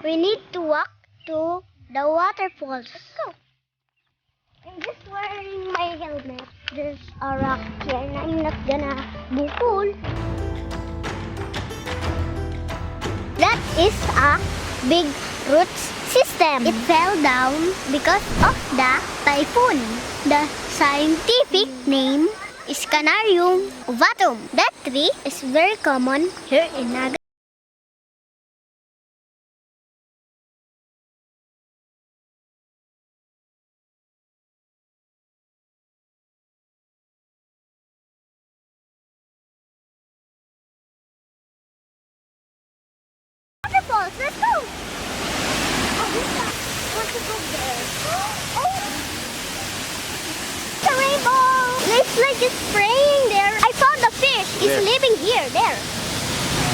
We need to walk to the waterfalls. Let's go. I'm just wearing my helmet. There's a rock here and I'm not gonna bukol. That is a big roots system. It fell down because of the typhoon. The scientific name is Canarium ovatum. That tree is very common here in Naga. Waterfalls, let's go! Oh, want to go there. Oh! The rainbow! It's like it's spraying there. I found a fish. It's living here, there.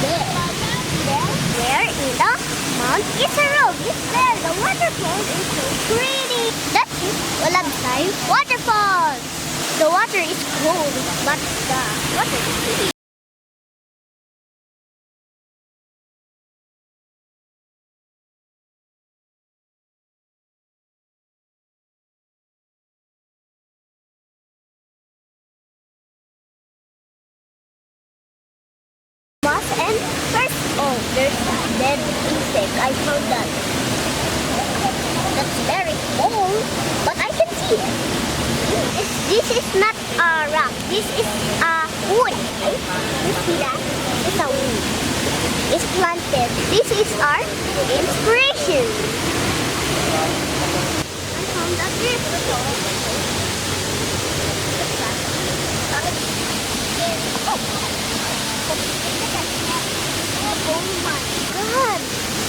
There. There in the Mount Isarog. It's there. The waterfall is so pretty. That is Malabsay Waterfalls. The water is cold, but the water is pretty. Moss and first, oh, there's a dead insect. I found that. That's very old, but I can see it. This is not a rock. This is a wood. You see that? It's a wood. It's planted. This is our inspiration. I found that Oh my god!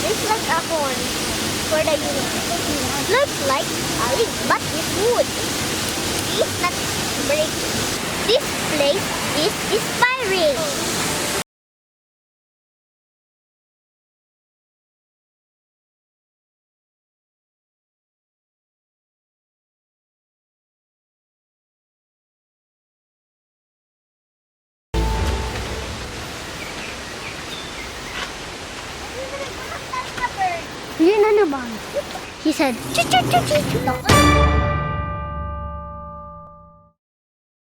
It's like a horn for the unit. Looks like a leaf, but it's wood. It's not brick. This place is inspiring. Yun na naman. He said, "Choo-choo-choo-choo."